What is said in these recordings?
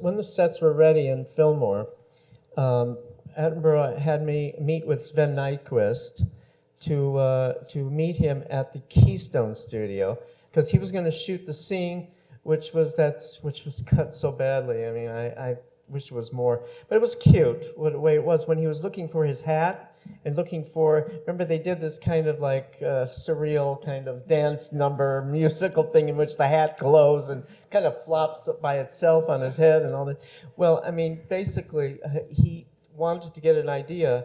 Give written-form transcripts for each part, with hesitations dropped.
when the sets were ready in Fillmore, Attenborough had me meet with Sven Nyquist to meet him at the Keystone studio, because he was going to shoot the scene which was cut so badly. I mean, I wish it was more, but it was cute the way it was when he was looking for his hat and looking for. Remember, they did this kind of like surreal kind of dance number, musical thing in which the hat glows and kind of flops by itself on his head and all that. Well, I mean, basically, he wanted to get an idea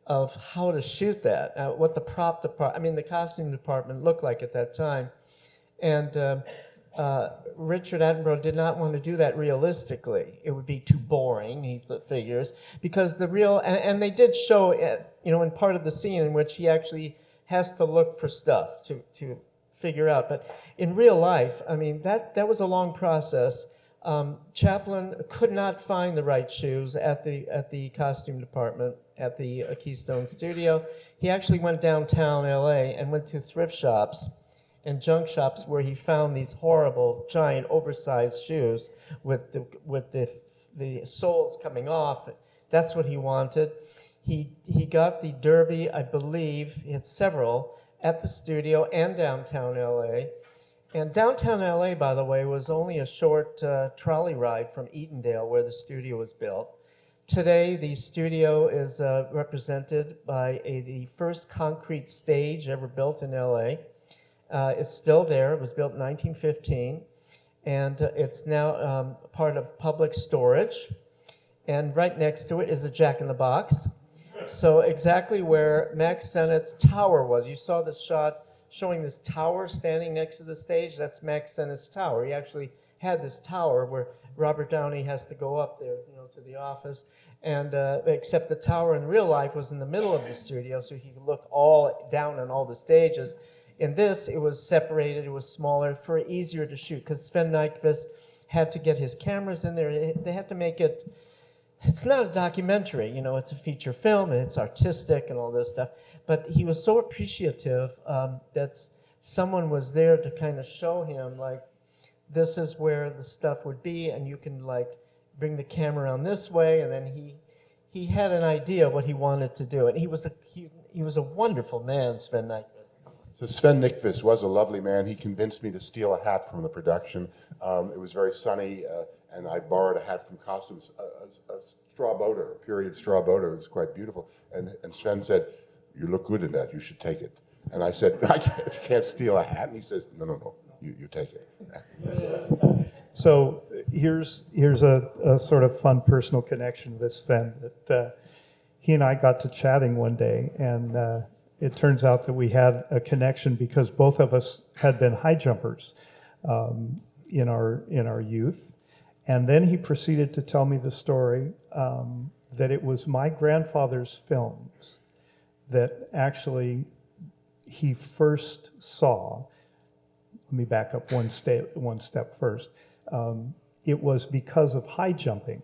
of how to shoot that, what the prop department, I mean, the costume department looked like at that time. And Richard Attenborough did not want to do that realistically. It would be too boring, he figures, because the real, and they did show, in part of the scene in which he actually has to look for stuff to figure out. But in real life, I mean, that was a long process. Chaplin could not find the right shoes at the costume department at the Keystone studio. He actually went downtown LA and went to thrift shops and junk shops where he found these horrible, giant, oversized shoes with the soles coming off. That's what he wanted. He got the derby, I believe, he had several, at the studio and downtown LA. And downtown LA, by the way, was only a short trolley ride from Edendale, where the studio was built. Today, the studio is represented by the first concrete stage ever built in LA. It's still there. It was built in 1915, and it's now part of public storage. And right next to it is a Jack-in-the-Box. So exactly where Max Sennett's tower was. You saw this shot showing this tower standing next to the stage. That's Max Sennett's tower. He actually had this tower where Robert Downey has to go up there, to the office. And except the tower in real life was in the middle of the studio, so he could look all down on all the stages. In this, it was separated, it was smaller, for easier to shoot, because Sven Nyquist had to get his cameras in there. They had to make it, it's not a documentary, it's a feature film, and it's artistic and all this stuff. But he was so appreciative that someone was there to kind of show him, like, this is where the stuff would be, and you can, like, bring the camera around this way, and then he had an idea of what he wanted to do. And he was a wonderful man, Sven Nyquist. So Sven Nyquist was a lovely man. He convinced me to steal a hat from the production. It was very sunny, and I borrowed a hat from costumes, a straw boater, a period straw boater. It was quite beautiful. And Sven said, "You look good in that. You should take it." And I said, "I can't steal a hat." And he says, No. You take it." So here's a sort of fun personal connection with Sven. That he and I got to chatting one day, and it turns out that we had a connection because both of us had been high jumpers in our youth. And then he proceeded to tell me the story that it was my grandfather's films that actually he first saw. Let me back up one step first. It was because of high jumping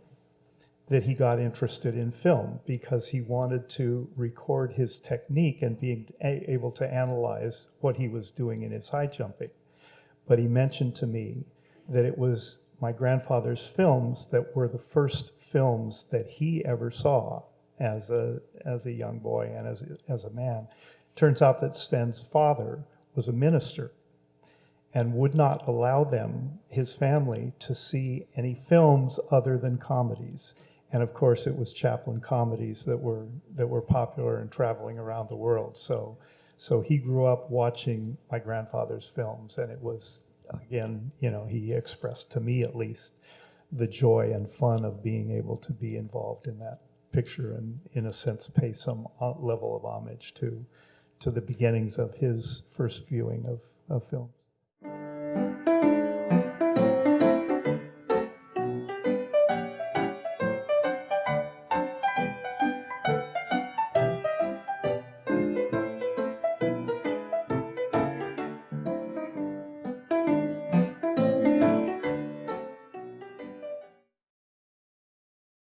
that he got interested in film, because he wanted to record his technique and being able to analyze what he was doing in his high jumping. But he mentioned to me that it was my grandfather's films that were the first films that he ever saw as a young boy and as a man. Turns out that Sven's father was a minister and would not allow his family, to see any films other than comedies. And of course, it was Chaplin comedies that were popular and traveling around the world. So he grew up watching my grandfather's films, and it was, again, he expressed to me at least the joy and fun of being able to be involved in that picture and, in a sense, pay some level of homage to the beginnings of his first viewing of films.